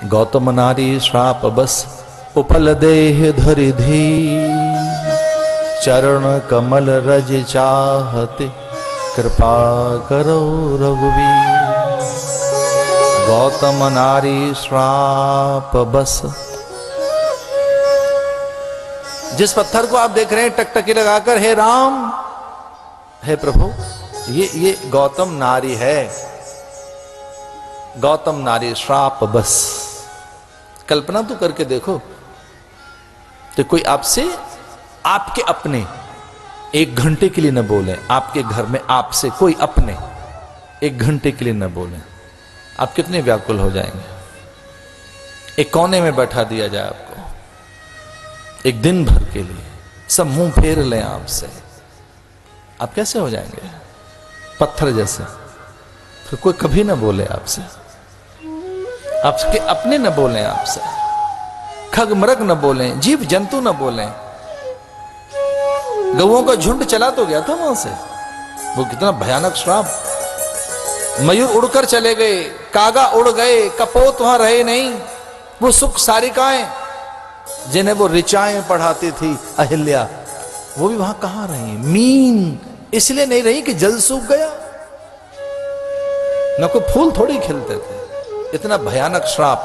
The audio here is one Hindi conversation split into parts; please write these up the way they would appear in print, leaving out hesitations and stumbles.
गौतम नारी श्राप बस उपल देह धरि धी, चरण कमल रज चाहते कृपा करो रघुवीर। गौतम नारी श्राप बस, जिस पत्थर को आप देख रहे हैं टकटकी लगाकर, हे राम, हे प्रभु, ये गौतम नारी है। गौतम नारी श्राप बस। कल्पना तो करके देखो, तो कोई आपसे, आपके अपने एक घंटे के लिए न बोले, आपके घर में आपसे कोई अपने एक घंटे के लिए न बोले, आप कितने व्याकुल हो जाएंगे। एक कोने में बैठा दिया जाए आपको एक दिन भर के लिए, सब मुंह फेर लें आपसे, आप कैसे हो जाएंगे? पत्थर जैसे। फिर कोई कभी ना बोले आपसे, आपके अपने न बोलें आपसे, खग मृग न बोलें, जीव जंतु न बोलें। गौओं का झुंड चला तो गया था वहां से, वो कितना भयानक श्राप। मयूर उड़कर चले गए, कागा उड़ गए, कपोत वहां रहे नहीं। वो सुख सारिकाएं जिन्हें वो ऋचाएं पढ़ाती थी अहिल्या, वो भी वहां कहां रही? मीन इसलिए नहीं रही कि जल सूख गया, न कोई फूल थोड़ी खिलते थे। इतना भयानक श्राप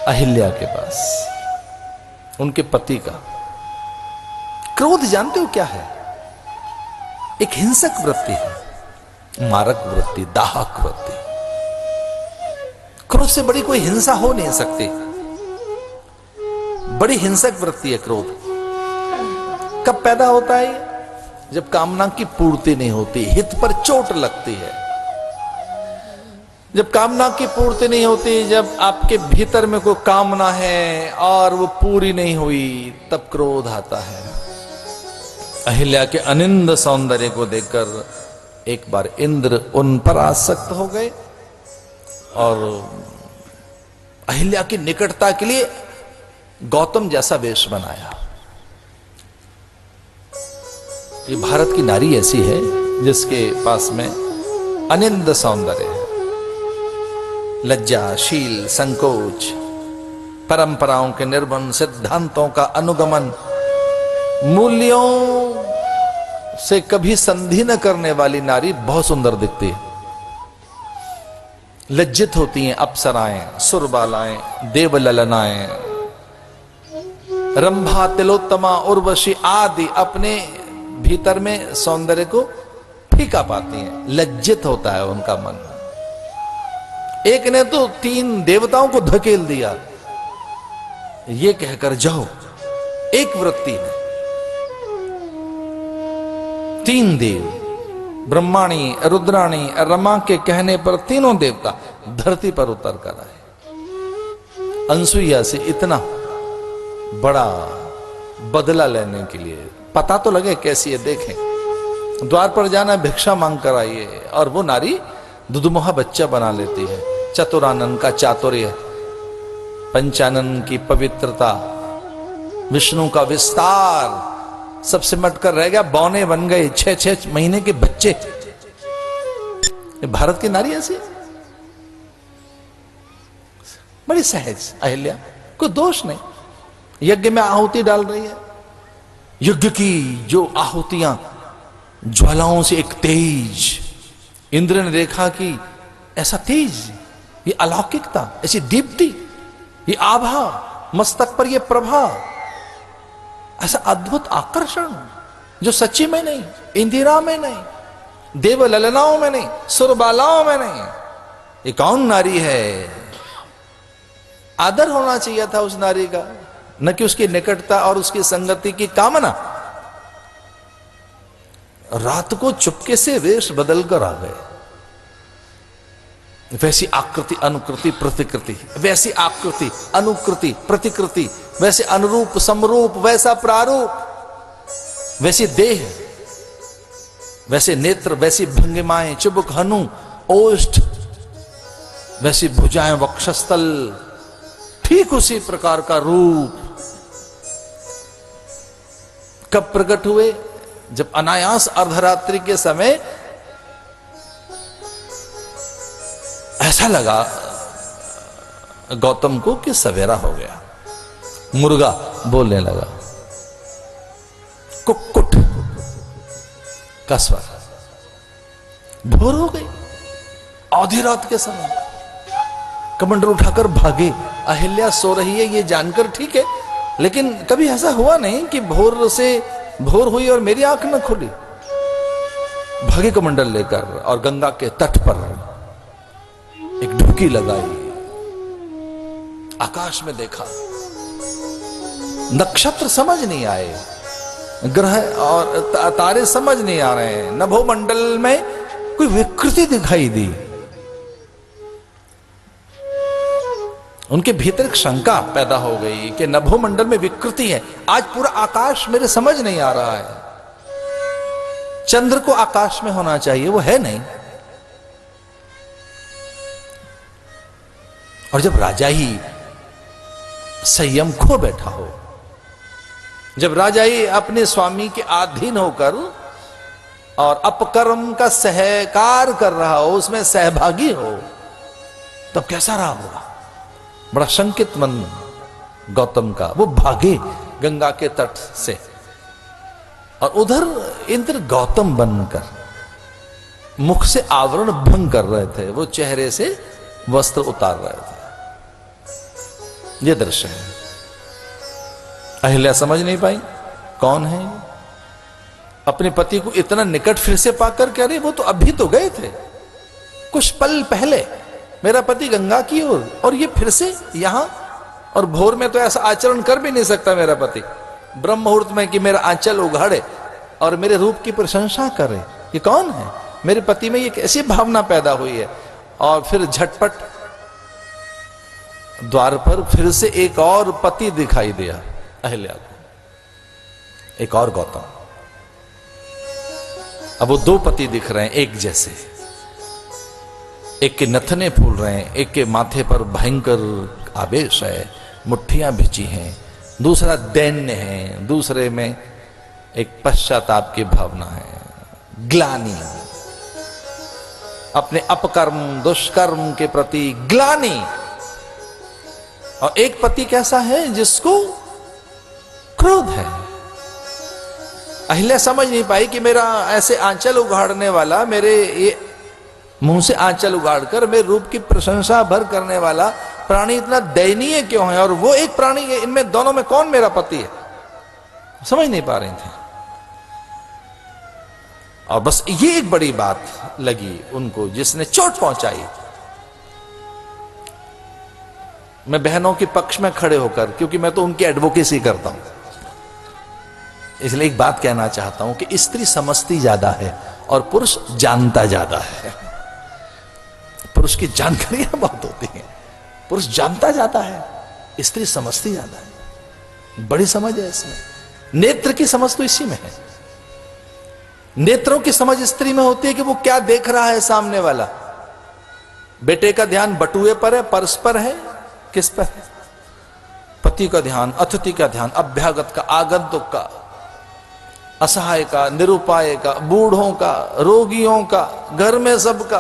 अहिल्या के पास, उनके पति का। क्रोध जानते हो क्या है? एक हिंसक वृत्ति है, मारक वृत्ति, दाहक वृत्ति। क्रोध से बड़ी कोई हिंसा हो नहीं सकती। बड़ी हिंसक वृत्ति है क्रोध। कब पैदा होता है? जब कामना की पूर्ति नहीं होती, हित पर चोट लगती है। जब कामना की पूर्ति नहीं होती, जब आपके भीतर में कोई कामना है और वो पूरी नहीं हुई, तब क्रोध आता है। अहिल्या के अनिंद सौंदर्य को देखकर एक बार इंद्र उन पर आसक्त हो गए और अहिल्या की निकटता के लिए गौतम जैसा वेश बनाया। ये भारत की नारी ऐसी है जिसके पास में अनिंद सौंदर्य है, लज्जा, शील, संकोच, परंपराओं के निर्बंध, सिद्धांतों का अनुगमन, मूल्यों से कभी संधि न करने वाली नारी बहुत सुंदर दिखती है। लज्जित होती हैं अप्सराएं, सुरबालाएं, देवललनाएं, रंभा, तिलोत्तमा, उर्वशी आदि अपने भीतर में सौंदर्य को फीका पाती हैं। लज्जित होता है उनका मन। एक ने तो 3 देवताओं को धकेल दिया, ये कहकर जाओ। एक वृत्ति ने 3 देव, ब्रह्माणी, रुद्राणी, रमा के कहने पर तीनों देवता धरती पर उतर कर आए। अनसुईया से इतना बड़ा बदला लेने के लिए, पता तो लगे कैसी है, देखें। द्वार पर जाना, भिक्षा मांग कर आइए, और वो नारी दुधुमुहा बच्चा बना लेती है। चतुरानन का चातुर्य, पंचानन की पवित्रता, विष्णु का विस्तार सब सिमट कर रह गया। बौने बन गए, 6-6 महीने के बच्चे। भारत की नारी ऐसी बड़ी सहज अहिल्या, कोई दोष नहीं। यज्ञ में आहुति डाल रही है, यज्ञ की जो आहुतियां, ज्वालाओं से एक तेज। इंद्र ने देखा कि ऐसा तेज, ये अलौकिकता, ऐसी दीप्ति, ये आभा, मस्तक पर ये प्रभा, ऐसा अद्भुत आकर्षण जो सच्ची में नहीं, इंदिरा में नहीं, देव ललनाओं में नहीं, सुरबालाओं में नहीं। ये कौन नारी है? आदर होना चाहिए था उस नारी का, न कि उसकी निकटता और उसकी संगति की कामना। रात को चुपके से वेश बदल कर आ गए। वैसी आकृति, अनुकृति, प्रतिकृति, वैसी आकृति, अनुकृति, प्रतिकृति, वैसे अनुरूप, समरूप, वैसा प्रारूप, वैसी देह, वैसे नेत्र, वैसी भंगिमाएं, चुबुक, हनु, ओष्ठ, वैसी भुजाएं, वक्षस्थल, ठीक उसी प्रकार का रूप। कब प्रकट हुए? जब अनायास अर्धरात्रि के समय ऐसा लगा गौतम को कि सवेरा हो गया। मुर्गा बोलने लगा, कुक्कुट का स्वर, भोर हो गई, आधी रात के समय। कमंडल उठाकर भागे। अहिल्या सो रही है ये जानकर ठीक है, लेकिन कभी ऐसा हुआ नहीं कि भोर हुई और मेरी आंख न खुली। भागे कमंडल लेकर और गंगा के तट पर एक डुबकी लगाई। आकाश में देखा, नक्षत्र समझ नहीं आए, ग्रह और तारे समझ नहीं आ रहे हैं। नभोमंडल में कोई विकृति दिखाई दी। उनके भीतर एक शंका पैदा हो गई कि नभोमंडल में विकृति है। आज पूरा आकाश मेरे समझ नहीं आ रहा है। चंद्र को आकाश में होना चाहिए, वो है नहीं। और जब राजा ही संयम खो बैठा हो, जब राजा ही अपने स्वामी के अधीन होकर और अपकर्म का सहकार कर रहा हो, उसमें सहभागी हो, तब कैसा रहा होगा। बड़ा शंकित मन गौतम का। वो भागे गंगा के तट से और उधर इंद्र गौतम बनकर मुख से आवरण भंग कर रहे थे। वो चेहरे से वस्त्र उतार रहे थे। ये दृश्य है। अहिल्या समझ नहीं पाई कौन है। अपने पति को इतना निकट फिर से पाकर कह रहे, वो तो अभी तो गए थे कुछ पल पहले, मेरा पति गंगा की ओर, और ये फिर से यहां। और भोर में तो ऐसा आचरण कर भी नहीं सकता मेरा पति, ब्रह्म मुहूर्त में कि मेरा आंचल उघाड़े और मेरे रूप की प्रशंसा करे। ये कौन है। मेरे पति में ये कैसी भावना पैदा हुई है। और फिर झटपट द्वार पर फिर से एक और पति दिखाई दिया अहिल्या को, एक और गौतम। अब वो दो पति दिख रहे हैं एक जैसे। एक के नथने फूल रहे हैं, एक के माथे पर भयंकर आवेश है, मुट्ठियां भिजी हैं। दूसरा दैन्य है, दूसरे में एक पश्चाताप की भावना है, ग्लानि, अपने अपकर्म दुष्कर्म के प्रति ग्लानि। और एक पति कैसा है जिसको क्रोध है। अहिल्या समझ नहीं पाई कि मेरा ऐसे आंचल उगाड़ने वाला, मेरे ये मुंह से आंचल उगाड़कर मेरे रूप की प्रशंसा भर करने वाला प्राणी इतना दयनीय क्यों है। और वो एक प्राणी है, इनमें दोनों में कौन मेरा पति है, समझ नहीं पा रहे थे। और बस ये एक बड़ी बात लगी उनको जिसने चोट पहुंचाई। मैं बहनों के पक्ष में खड़े होकर, क्योंकि मैं तो उनकी एडवोकेसी करता हूं, इसलिए एक बात कहना चाहता हूं कि स्त्री समझती ज्यादा है और पुरुष जानता ज्यादा है। पुरुष की जानकारियां बहुत होती हैं, पुरुष जानता ज्यादा है, स्त्री समझती ज्यादा है। बड़ी समझ है इसमें। नेत्र की समझ तो इसी में है। नेत्रों की समझ स्त्री में होती है कि वो क्या देख रहा है सामने वाला। बेटे का ध्यान बटुए पर है, पर्स पर है, किस पर है। पति का ध्यान, अतिथि का ध्यान, अभ्यागत का, आगंतुक का, असहाय का, निरुपाय का, बूढ़ों का, रोगियों का, घर में सबका।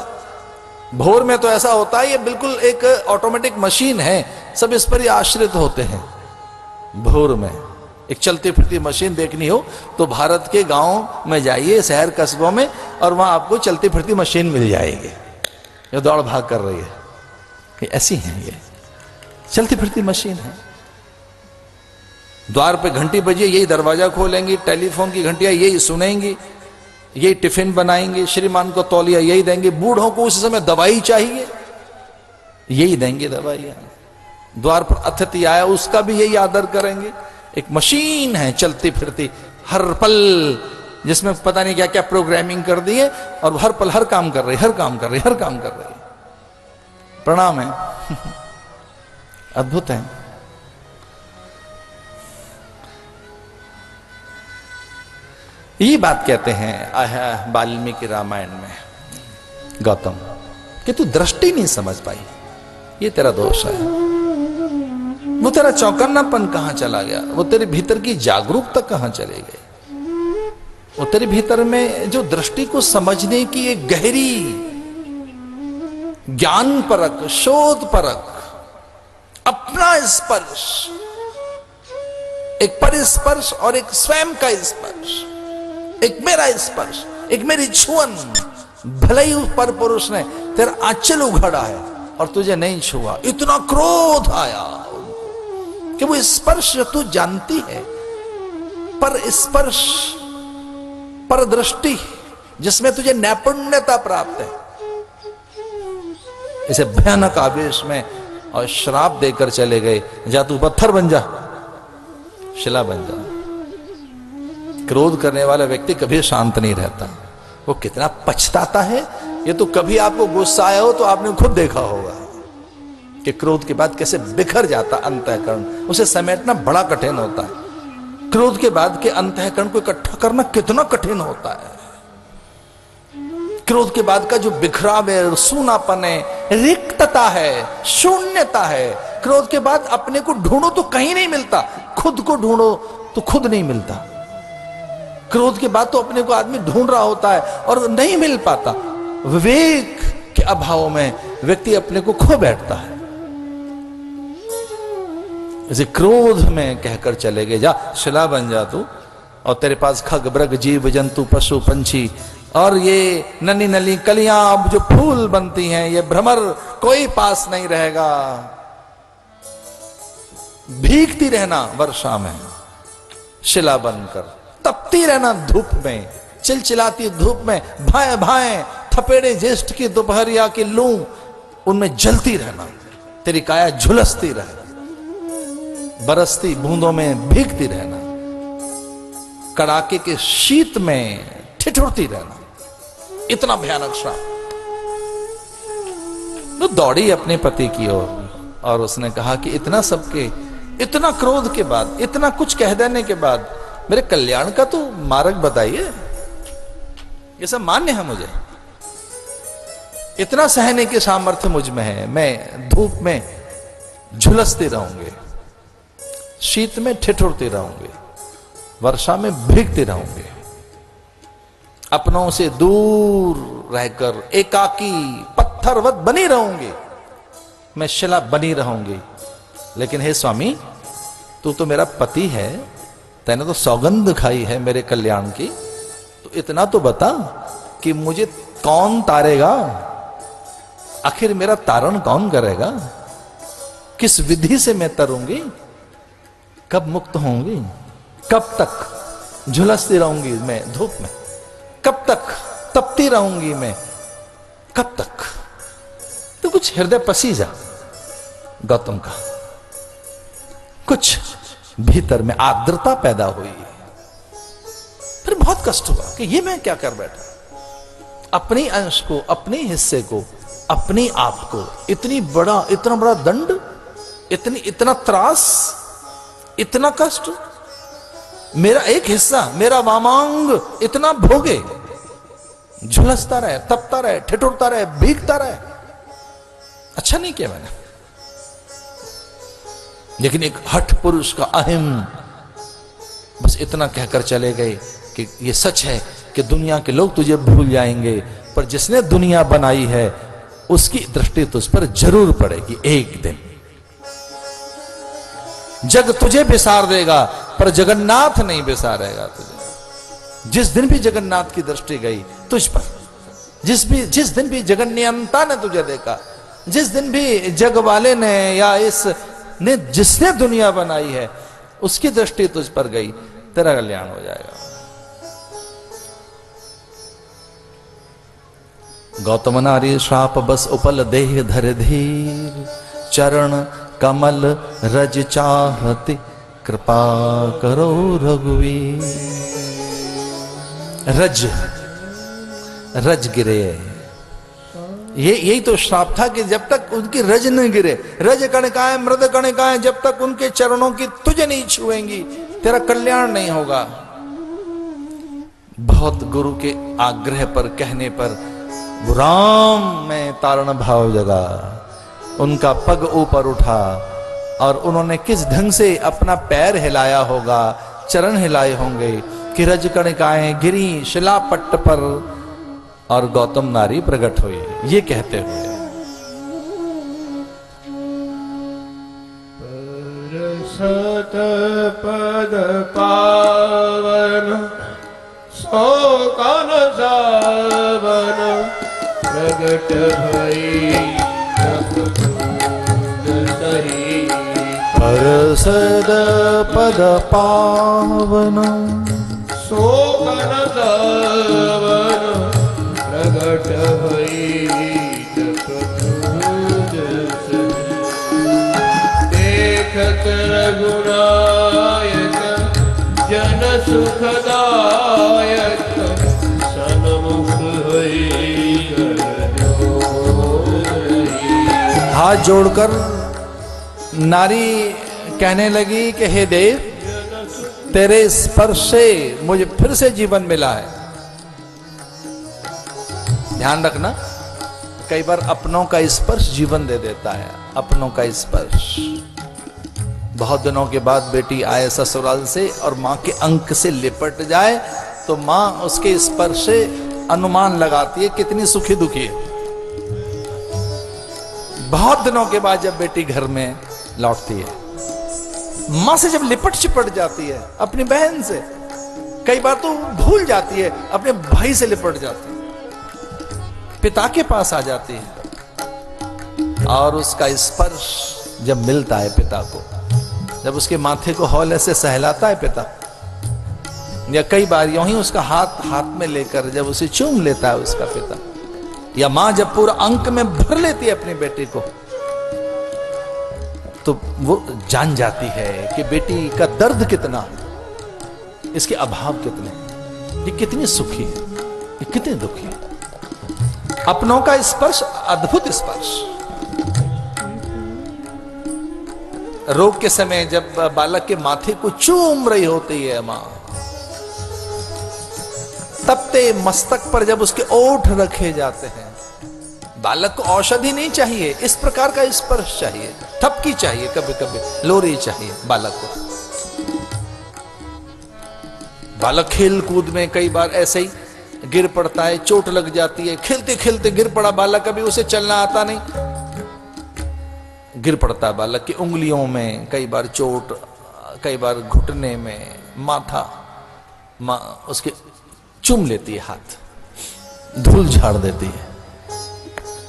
भोर में तो ऐसा होता है ये बिल्कुल एक ऑटोमेटिक मशीन है, सब इस पर ही आश्रित होते हैं। भोर में एक चलती फिरती मशीन देखनी हो तो भारत के गांव में जाइए, शहर कस्बों में, और वहां आपको चलती फिरती मशीन मिल जाएगी। ये दौड़ भाग कर रही है, ये ऐसी है, ये चलती फिरती मशीन है। द्वार पे घंटी बजी, यही दरवाजा खोलेंगी, टेलीफोन की घंटियां यही सुनेंगी, यही टिफिन बनाएंगे, श्रीमान को तौलिया यही देंगे, बूढ़ों को उस समय दवाई चाहिए यही देंगे दवाइयां। द्वार पर अतिथि आया उसका भी यही आदर करेंगे। एक मशीन है चलती फिरती हर पल, जिसमें पता नहीं क्या क्या प्रोग्रामिंग कर दी है, और हर पल हर काम कर रही, हर काम कर रही, हर काम कर रही। प्रणाम है। अद्भुत है। ये बात कहते हैं वाल्मीकि रामायण में गौतम कि तू दृष्टि नहीं समझ पाई, ये तेरा दोष है। वो तेरा चौकन्नापन कहां चला गया, वो तेरे भीतर की जागरूकता कहां चली गई, वो तेरे भीतर में जो दृष्टि को समझने की एक ज्ञान परक, शोध परक, अपना स्पर्श, एक परिस्पर्श और एक स्वयं का स्पर्श, एक मेरा स्पर्श, एक मेरी छुअन। भले ही उस पर पुरुष ने तेरा आंचल उघाड़ा है और तुझे नहीं छुआ, इतना क्रोध आया कि वो स्पर्श जो तू जानती है, पर स्पर्श, पर दृष्टि, जिसमें तुझे नैपुण्यता प्राप्त है, इसे भयानक आवेश में और श्राप देकर चले गए, जा तू पत्थर बन जा, शिला बन जा। क्रोध करने वाला व्यक्ति कभी शांत नहीं रहता, वो कितना पछताता है, ये तो कभी आपको गुस्सा आया हो तो आपने खुद देखा होगा कि क्रोध के बाद कैसे बिखर जाता अंतःकरण, उसे समेटना बड़ा कठिन होता है। क्रोध के बाद के अंतःकरण को इकट्ठा करना कितना कठिन होता है। क्रोध के बाद का जो बिखराव है, सूनापन है, रिक्तता है, शून्यता है। क्रोध के बाद अपने को ढूंढो तो कहीं नहीं मिलता, खुद को ढूंढो तो खुद नहीं मिलता। क्रोध के बाद तो अपने को आदमी ढूंढ रहा होता है और नहीं मिल पाता। विवेक के अभाव में व्यक्ति अपने को खो बैठता है। इसे क्रोध में कहकर चले गए, जा शिला बन जा तू, और तेरे पास खग मृग जीव जंतु पशु पंछी और ये नन्ही नन्ही कलियां अब जो फूल बनती हैं, ये भ्रमर कोई पास नहीं रहेगा। भीगती रहना वर्षा में, शिला बनकर तपती रहना धूप में, चिलचिलाती धूप में, भाए भाए थपेड़े ज्येष्ठ की दोपहरिया की लू, उनमें जलती रहना, तेरी काया झुलसती रहे, बरसती बूंदों में भीगती रहना, कड़ाके के शीत में ठिठुरती रहना, इतना भयानक श्राप। तो दौड़ी अपने पति की ओर और उसने कहा कि इतना सबके, इतना क्रोध के बाद, इतना कुछ कह देने के बाद मेरे कल्याण का तो मार्ग बताइए, ये सब मान्य है मुझे, इतना सहने के सामर्थ्य मुझ में है, मैं धूप में झुलसती रहूंगी, शीत में ठिठुरती रहूंगी, वर्षा में भीगती रहूंगी, अपनों से दूर रहकर एकाकी पत्थरवत बनी रहूंगी, मैं शिला बनी रहूंगी। लेकिन हे स्वामी, तू तो मेरा पति है, तैने तो सौगंध खाई है मेरे कल्याण की, तो इतना तो बता कि मुझे कौन तारेगा, आखिर मेरा तारण कौन करेगा, किस विधि से मैं तरूंगी, कब मुक्त होंगी, कब तक झुलसती रहूंगी मैं धूप में, कब तक तपती रहूंगी मैं, कब तक। तो कुछ हृदय पसीजा गौतम का, कुछ भीतर में आर्द्रता पैदा हुई। फिर बहुत कष्ट हुआ कि ये मैं क्या कर बैठा, अपने अंश को, अपने हिस्से को, अपने आप को इतना बड़ा दंड, इतना त्रास, इतना कष्ट, मेरा एक हिस्सा, मेरा वामांग इतना भोगे, झुलसता रहे, तपता रहे, ठिठुरता रहे, भीगता रहे। अच्छा नहीं किया मैंने। लेकिन एक हठ पुरुष का अहिम बस इतना कहकर चले गए कि ये सच है कि दुनिया के लोग तुझे भूल जाएंगे, पर जिसने दुनिया बनाई है उसकी दृष्टि तुझ पर जरूर पड़ेगी एक दिन। जग तुझे बिसार देगा पर जगन्नाथ नहीं बिसारेगा तुझे। जिस दिन भी जगन्नाथ की दृष्टि गई तुझ पर, जिस दिन भी जगन्यंता ने तुझे देखा, जिस दिन भी जग वाले ने या इसने जिसने दुनिया बनाई है उसकी दृष्टि तुझ पर गई, तेरा कल्याण हो जाएगा। गौतम नारी श्राप बस उपल देह धर धीर, चरण कमल रज चाहती कृपा करो रघुवीर। रज गिरे, यही तो श्राप था कि जब तक उनकी रज नहीं गिरे, रज कणिकाएं मृद कणिकाएं जब तक उनके चरणों की तुझे नहीं छुएंगी तेरा कल्याण नहीं होगा। बहुत गुरु के आग्रह पर, कहने पर राम में तारण भाव जगा, उनका पग ऊपर उठा और उन्होंने किस ढंग से अपना पैर हिलाया होगा, चरण हिलाए होंगे कि रज कणिकाएं गिरी शिलापट्ट पर और गौतम नारी प्रकट हुई। ये कहते हुए सतपद पावन शोकन सावन प्रगट भई सही परसद पद पावन शोकन सावन प्रगट भई देखत रघुनायक जन सुखदायक सन्मुख होई हाथ जोड़कर नारी कहने लगी कि हे देव, तेरे स्पर्श से मुझे फिर से जीवन मिला है। ध्यान रखना, कई बार अपनों का स्पर्श जीवन दे देता है। अपनों का स्पर्श। बहुत दिनों के बाद बेटी आए ससुराल से और मां के अंक से लिपट जाए तो मां उसके स्पर्श से अनुमान लगाती है कितनी सुखी दुखी है। बहुत दिनों के बाद जब बेटी घर में लौटती है, मां से जब लिपट चिपट जाती है, अपनी बहन से, कई बार तो भूल जाती है, अपने भाई से लिपट जाती है, पिता के पास आ जाती है और उसका स्पर्श जब मिलता है पिता को, जब उसके माथे को हौले से सहलाता है पिता, या कई बार यूं ही उसका हाथ हाथ में लेकर जब उसे चूम लेता है उसका पिता, या मां जब पूरा अंक में भर लेती है अपनी बेटी को, तो वो जान जाती है कि बेटी का दर्द कितना, इसके अभाव कितने, ये कितनी सुखी है, ये कितनी दुखी है। अपनों का स्पर्श अद्भुत स्पर्श। रोग के समय जब बालक के माथे को चूम रही होती है मां, तपते मस्तक पर जब उसके ओठ रखे जाते हैं, बालक को औषधि नहीं चाहिए, इस प्रकार का स्पर्श चाहिए, थपकी चाहिए, कभी कभी लोरी चाहिए बालक को। बालक खेल कूद में कई बार ऐसे ही गिर पड़ता है, चोट लग जाती है, खेलते खेलते गिर पड़ा बालक, कभी उसे चलना आता नहीं, गिर पड़ता है बालक की उंगलियों में कई बार चोट, कई बार घुटने में, माथा, मां उसके चूम लेती है, हाथ धूल झाड़ देती है।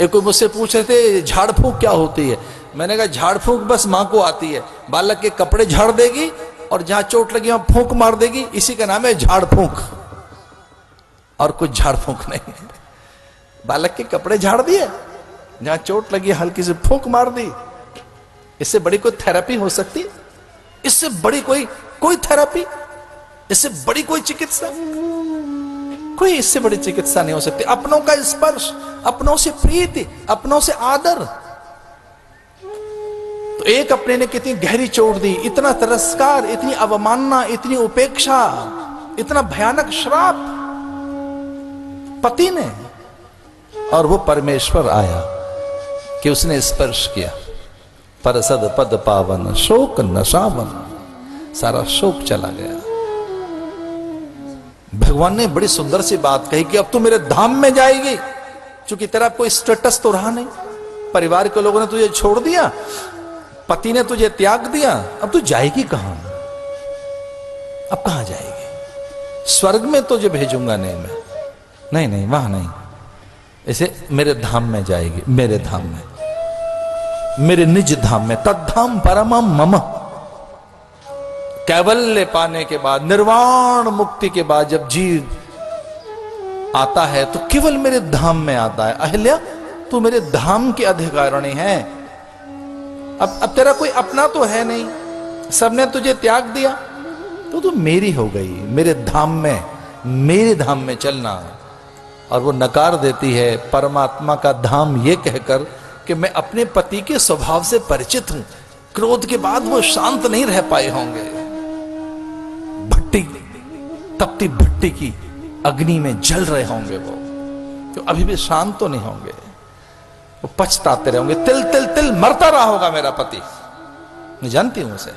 एक कोई मुझसे पूछ रहे थे झाड़ फूंक क्या होती है, मैंने कहा झाड़ फूंक बस मां को आती है, बालक के कपड़े झाड़ देगी और जहां चोट लगी वहां फूंक मार देगी, इसी का नाम है झाड़ फूंक, और कुछ झाड़ फूंक नहीं है। बालक के कपड़े झाड़ दिए, जहां चोट लगी हल्की से फूंक मार दी, इससे बड़ी कोई थेरेपी हो सकती, इससे बड़ी कोई थेरेपी, इससे बड़ी कोई चिकित्सा, कोई इससे बड़ी चिकित्सा नहीं हो सकती। अपनों का स्पर्श, अपनों से प्रीति, अपनों से आदर। तो एक अपने ने कितनी गहरी चोट दी, इतना तिरस्कार, इतनी अवमानना, इतनी उपेक्षा, इतना भयानक श्राप पति ने, और वो परमेश्वर आया कि उसने स्पर्श किया। परसद पद पावन शोक नशावन, सारा शोक चला गया। भगवान ने बड़ी सुंदर सी बात कही कि अब तू मेरे धाम में जाएगी, क्योंकि तेरा कोई स्टेटस तो रहा नहीं, परिवार के लोगों ने तुझे छोड़ दिया, पति ने तुझे त्याग दिया, अब तू जाएगी कहां, अब कहां जाएगी? स्वर्ग में तुझे भेजूंगा नहीं मैं, नहीं वहां नहीं, इसे मेरे धाम में जाएगी, मेरे धाम में, मेरे निज धाम में, तद्धाम परमम मम। कैवल्य पाने के बाद, निर्वाण मुक्ति के बाद जब जीव आता है तो केवल मेरे धाम में आता है। अहिल्या तू मेरे धाम की अधिकारिणी है, अब तेरा कोई अपना तो है नहीं, सबने तुझे त्याग दिया, तो तू मेरी हो गई, मेरे धाम में, मेरे धाम में चलना। और वो नकार देती है परमात्मा का धाम ये कहकर कि मैं अपने पति के स्वभाव से परिचित हूं, क्रोध के बाद वो शांत नहीं रह पाए होंगे, भट्टी, तपती भट्टी की अग्नि में जल रहे होंगे वो, तो अभी भी शांत तो नहीं होंगे, वो पछताते रहेंगे, तिल तिल तिल मरता रहा होगा मेरा पति, मैं जानती हूं उसे।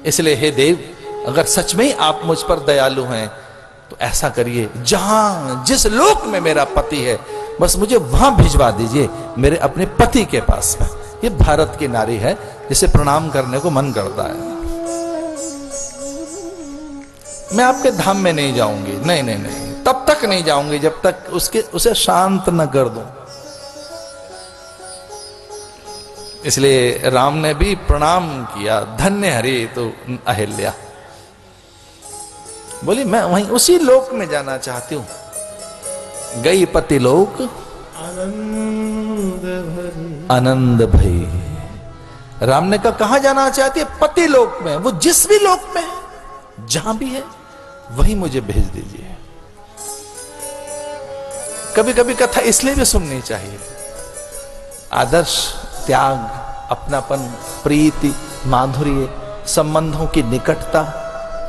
इसलिए हे देव, अगर सच में आप मुझ पर दयालु हैं तो ऐसा करिए, जहां जिस लोक में मेरा पति है बस मुझे वहां भिजवा दीजिए, मेरे अपने पति के पास में, ये भारत की नारी है जिसे प्रणाम करने को मन करता है। मैं आपके धाम में नहीं जाऊंगी, नहीं नहीं नहीं, तब तक नहीं जाऊंगी जब तक उसे शांत न कर दूं। इसलिए राम ने भी प्रणाम किया, धन्य हरि तो अहिल्या। बोली मैं वहीं उसी लोक में जाना चाहती हूं। गई पति लोक आनंद भई। राम ने कहा कहां जाना चाहती है? पति लोक में। वो जिस भी लोक में है, जहां भी है, वहीं मुझे भेज दीजिए। कभी कभी कथा इसलिए भी सुननी चाहिए। आदर्श, त्याग, अपनापन, प्रीति, माधुर्य, संबंधों की निकटता,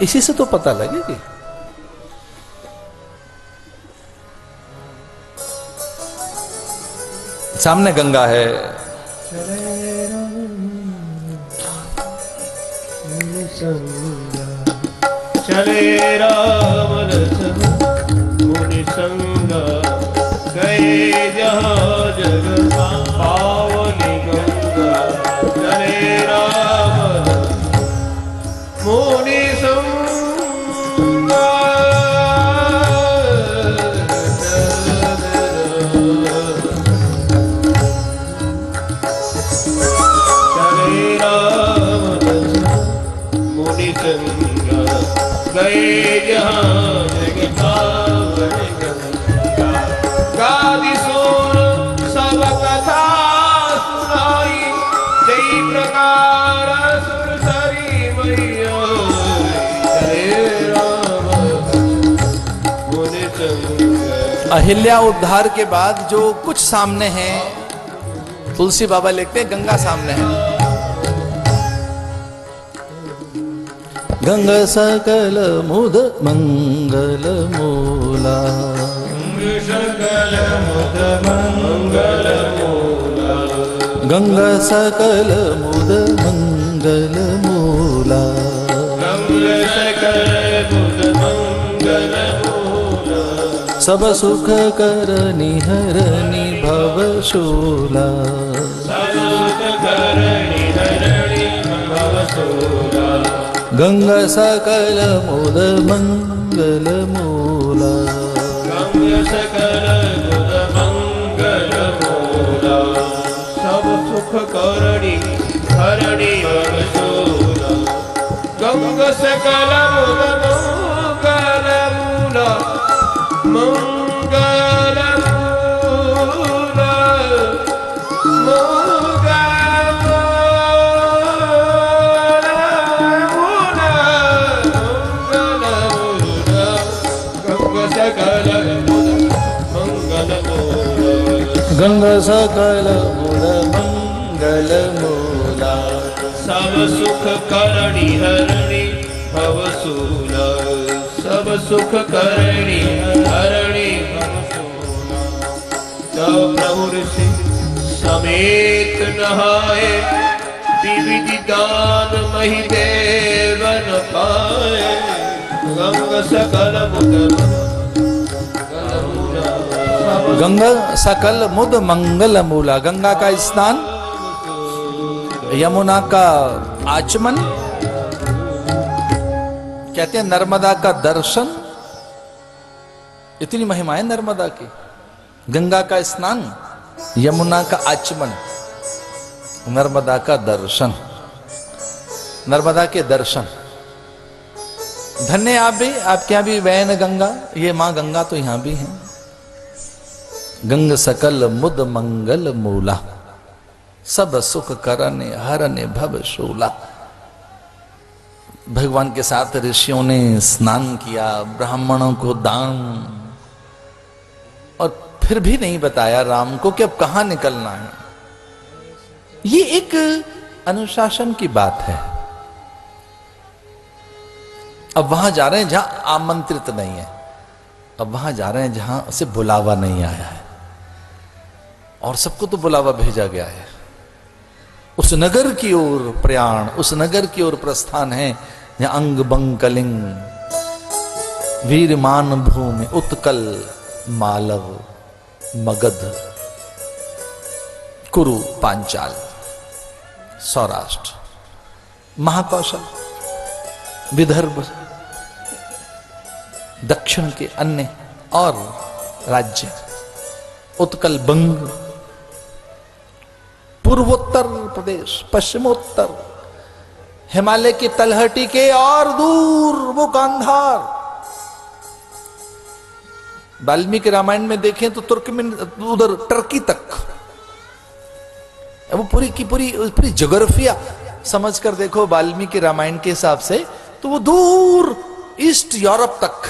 इसी से तो पता लगेगी। सामने गंगा है, चले राम लखन मुनि संगा, गए जहाँ जग पावनी गंगा। चले राम मुनि संगा, चले राम मुनि संगा, गए जहाँ जग पावनी गंगा। गादि सोन सब कथा सुनाई, जय प्रकार सुरसरी मैया। चले राम मुनि संगा। अहिल्या उद्धार के बाद जो कुछ सामने है, तुलसी बाबा लिखते हैं गंगा सामने है। गंगा सकल मुद मंगल मूला, सकल मुद मंगल मूला, गंगा सकल मुद मंगल मूला। गंगा सकल मुद मंगल मूला, सब सुख करनी हरनी भवशूला। सब सुख करनी हरणी भवशूला। गंगा सकल मुद मंगल मूला, गंगा सकल मुद मंगल मूला। सब सुख करणी हरणी भवशूला। गंगा सकल मुद मंगल मूला, मंगल मूला, गंगा सकल मुद मंगल मूला। सब सुख करणी हरणी भवशूला। सब सुख करणी हरणी भवशूला। तब प्रभु ऋषि समेत नहाए, विविधि दान मही देवन पाए। गंगा सकल मुद गंगा सकल मुद मंगल मूला। गंगा का स्नान, यमुना का आचमन, कहते हैं नर्मदा का दर्शन। इतनी महिमा है नर्मदा की। गंगा का स्नान, यमुना का आचमन, नर्मदा का दर्शन, नर्मदा के दर्शन। धन्य आप भी, आपके यहां भी वैन गंगा, ये मां गंगा तो यहां भी है। गंग सकल मुद मंगल मूला, सब सुख करने हरने भव शूला। भगवान के साथ ऋषियों ने स्नान किया, ब्राह्मणों को दान, और फिर भी नहीं बताया राम को कि अब कहां निकलना है। ये एक अनुशासन की बात है। अब वहां जा रहे हैं जहां आमंत्रित नहीं है, अब वहां जा रहे हैं जहां से बुलावा नहीं आया है। और सबको तो बुलावा भेजा गया है। उस नगर की ओर प्रयाण, उस नगर की ओर प्रस्थान है जहां अंग बंग कलिंग, वीरमान भूमि, उत्कल, मालव, मगध, कुरु, पांचाल, सौराष्ट्र, महाकौशल, विदर्भ, दक्षिण के अन्य और राज्य, उत्कल, बंग, पूर्वोत्तर प्रदेश, पश्चिमोत्तर, हिमालय की तलहटी के और दूर वो गांधार। वाल्मीकि रामायण में देखें तो तुर्कमेन, उधर टर्की तक, वो पूरी की पूरी जोग्राफिया समझ कर देखो वाल्मीकि रामायण के हिसाब से, तो वो दूर ईस्ट यूरोप तक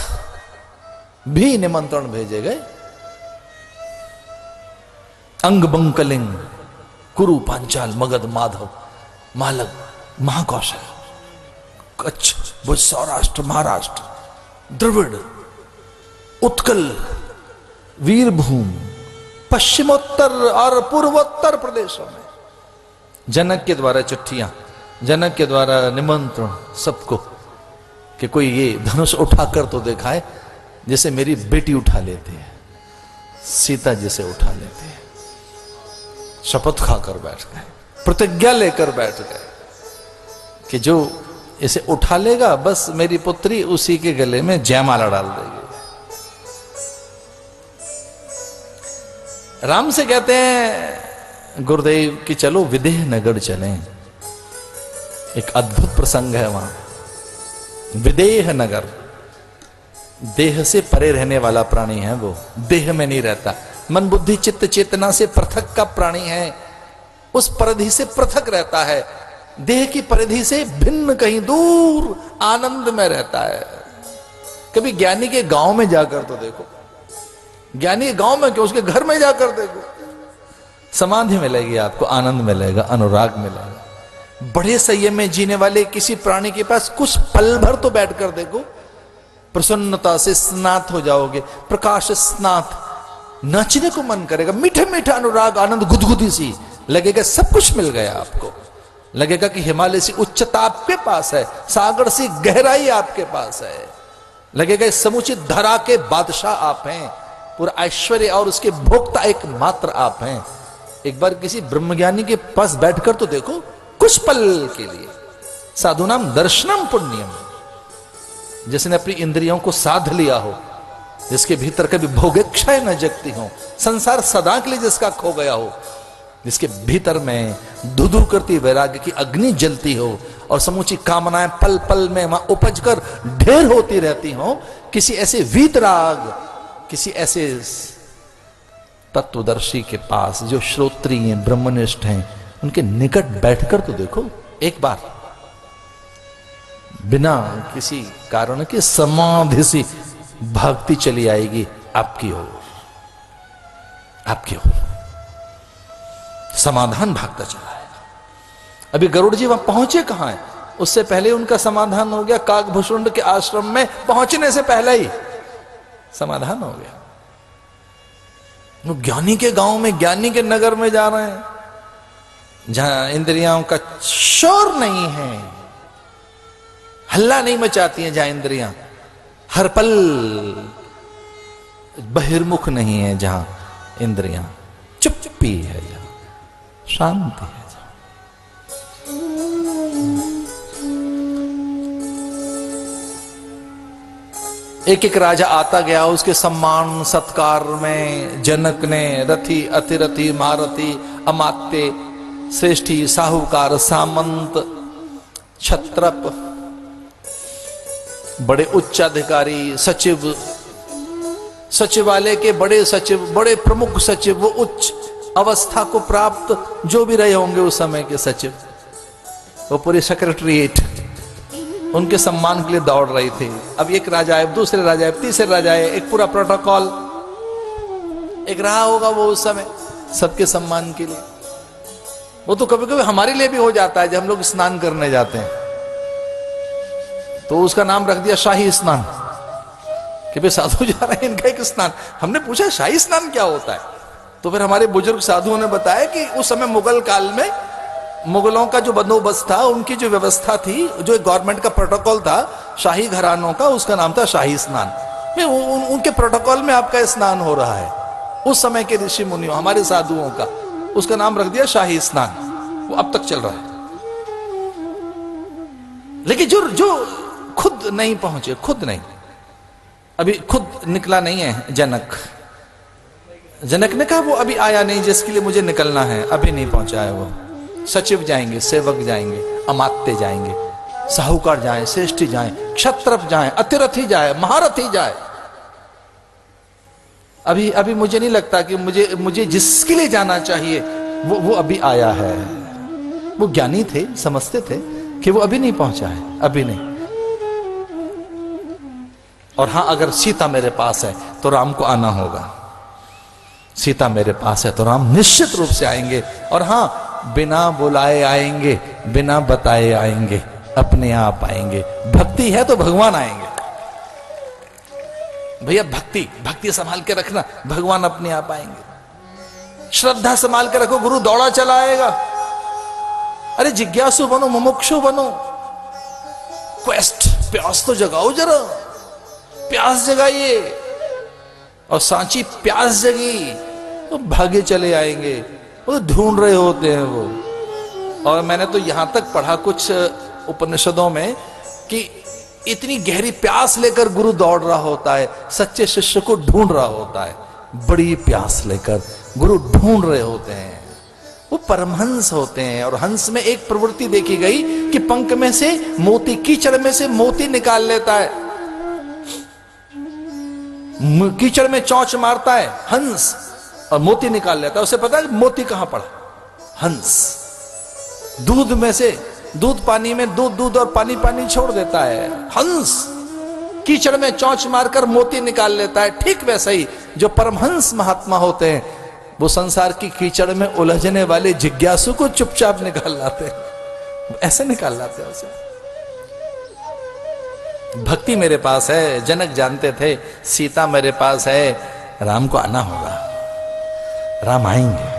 भी निमंत्रण भेजे गए। अंग, बंकलिंग, कुरु, पांचाल, मगध, माधव, मालव, महाकौशल, कच्छ, भुज, सौराष्ट्र, महाराष्ट्र, द्रविड़, उत्कल, वीरभूम, पश्चिमोत्तर और पूर्वोत्तर प्रदेशों में जनक के द्वारा चिट्ठियां, जनक के द्वारा निमंत्रण सबको कि कोई ये धनुष उठाकर तो दिखाए जैसे मेरी बेटी उठा लेती है, सीता जिसे उठा लेती है। शपथ खाकर बैठ गए, प्रतिज्ञा लेकर बैठ गए कि जो इसे उठा लेगा बस मेरी पुत्री उसी के गले में जयमाला डाल देगी। राम से कहते हैं गुरुदेव कि चलो विदेह नगर चलें। एक अद्भुत प्रसंग है वहां। विदेह नगर, देह से परे रहने वाला प्राणी है वो, देह में नहीं रहता, मन बुद्धि चित्त चेतना से पृथक का प्राणी है, उस परिधि से पृथक रहता है, देह की परिधि से भिन्न कहीं दूर आनंद में रहता है। कभी ज्ञानी के गांव में जाकर तो देखो, ज्ञानी के गांव में क्यों, उसके घर में जाकर देखो, समाधि मिलेगी आपको, आनंद मिलेगा, अनुराग मिलेगा। बड़े संयम में जीने वाले किसी प्राणी के पास कुछ पल भर तो बैठकर देखो, प्रसन्नता से स्नात हो जाओगे, प्रकाश स्नात, नाचने को मन करेगा, मीठा मीठा अनुराग, आनंद, गुदगुदी सी लगेगा, सब कुछ मिल गया आपको। लगेगा कि हिमालय से उच्चता आपके पास है, सागर से गहराई आपके पास है, लगेगा समुचित धरा के बादशाह आप हैं, पूरा ऐश्वर्य और उसके भोक्ता एकमात्र आप हैं। एक बार किसी ब्रह्मज्ञानी के पास बैठकर तो देखो, कुछ पल के लिए। साधुनाम दर्शनम पुण्यम, जिसने अपनी इंद्रियों को साध लिया हो, जिसके भीतर कभी भोगेच्छाएं न जगती हो, संसार सदा के लिए जिसका खो गया हो, जिसके भीतर में धुधु करती वैराग्य की अग्नि जलती हो और समूची कामनाएं पल पल में वहां उपज कर ढेर होती रहती हो, किसी ऐसे वीतराग, किसी ऐसे तत्वदर्शी के पास जो श्रोत्रिय हैं, ब्रह्मनिष्ठ हैं, उनके निकट बैठकर तो देखो एक बार, बिना किसी कारण के समाधि सी भक्ति चली आएगी आपकी ओर, आपकी ओर समाधान भागता चला है। अभी गरुड़ जी वहां पहुंचे कहां है, उससे पहले उनका समाधान हो गया, काकभूषुंड के आश्रम में पहुंचने से पहले ही समाधान हो गया। वो ज्ञानी के गांव में, ज्ञानी के नगर में जा रहे हैं, जहां इंद्रियों का शोर नहीं है, हल्ला नहीं मचाती हैं, जहां इंद्रियां हर पल बहिर्मुख नहीं है, जहां इंद्रियां चुप्पी है, जहां शांति है। एक एक राजा आता गया, उसके सम्मान सत्कार में जनक ने रथी, अतिरथी, महारथी, अमात्य, श्रेष्ठी, साहूकार, सामंत, क्षत्रप, बड़े उच्चाधिकारी, सचिव, सचिवालय के बड़े सचिव, बड़े प्रमुख सचिव, वो उच्च अवस्था को प्राप्त जो भी रहे होंगे उस समय के सचिव, वो पूरी सेक्रेटरीट उनके सम्मान के लिए दौड़ रही थी। अब एक राजा आए, दूसरे राजा आए, तीसरे राजा आए, एक पूरा प्रोटोकॉल एक रहा होगा वो उस समय सबके सम्मान के लिए। वो तो कभी कभी हमारे लिए भी हो जाता है, जब हम लोग स्नान करने जाते हैं तो उसका नाम रख दिया शाही स्नान, कि भाई साधु जा रहे हैं, इनका एक स्नान। हमने पूछा शाही स्नान क्या होता है, तो फिर हमारे बुजुर्ग साधुओं ने बताया कि उस समय मुगल काल में मुगलों का जो बंदोबस्त था, उनकी जो व्यवस्था थी, जो गवर्नमेंट का प्रोटोकॉल था शाही घरानों का, उसका नाम था शाही स्नान। उनके प्रोटोकॉल में आपका स्नान हो रहा है, उस समय के ऋषि मुनियों, हमारे साधुओं का, उसका नाम रख दिया शाही स्नान। वो अब तक चल रहा है। लेकिन जो जो खुद नहीं पहुंचे, खुद नहीं, अभी खुद निकला नहीं है जनक। जनक ने कहा वो अभी आया नहीं जिसके लिए मुझे निकलना है, अभी नहीं पहुंचा है वो। सचिव जाएंगे, सेवक जाएंगे, अमात्य जाएंगे, साहूकार जाए, श्रेष्ठी जाए, क्षत्रप जाए, अतिरथी जाए, महारथी जाए। अभी अभी मुझे नहीं लगता कि मुझे जिसके लिए जाना चाहिए वो अभी आया है। वो ज्ञानी थे, समझते थे कि वो अभी नहीं पहुंचा है, अभी नहीं। और हां, अगर सीता मेरे पास है तो राम को आना होगा। सीता मेरे पास है तो राम निश्चित रूप से आएंगे। और हां, बिना बुलाए आएंगे, बिना बताए आएंगे, अपने आप आएंगे। भक्ति है तो भगवान आएंगे भैया। भक्ति संभाल के रखना, भगवान अपने आप आएंगे। श्रद्धा संभाल के रखो, गुरु दौड़ा चला आएगा। अरे जिज्ञासु बनो, मुमुक्षु बनो, क्वेस्ट, प्यास तो जगाओ जरा, प्यास जगाइए। और सांची प्यास जगी तो भागे चले आएंगे। वो ढूंढ रहे होते हैं वो। और मैंने तो यहां तक पढ़ा कुछ उपनिषदों में कि इतनी गहरी प्यास लेकर गुरु दौड़ रहा होता है, सच्चे शिष्य को ढूंढ रहा होता है। बड़ी प्यास लेकर गुरु ढूंढ रहे होते हैं। वो परमहंस होते हैं। और हंस में एक प्रवृत्ति देखी गई कि पंख में से मोती, कीचड़ में से मोती निकाल लेता है। कीचड़ में चौंच मारता है हंस और मोती निकाल लेता है। उसे पता है मोती कहां पड़ा। हंस दूध में से, दूध पानी में, दूध और पानी छोड़ देता है। हंस कीचड़ में चौंच मारकर मोती निकाल लेता है। ठीक वैसा ही जो परमहंस महात्मा होते हैं, वो संसार की कीचड़ में उलझने वाले जिज्ञासु को चुपचाप निकाल लाते हैं, ऐसे निकाल लाते हैं उसे। भक्ति मेरे पास है, जनक जानते थे। सीता मेरे पास है, राम को आना होगा, राम आएंगे।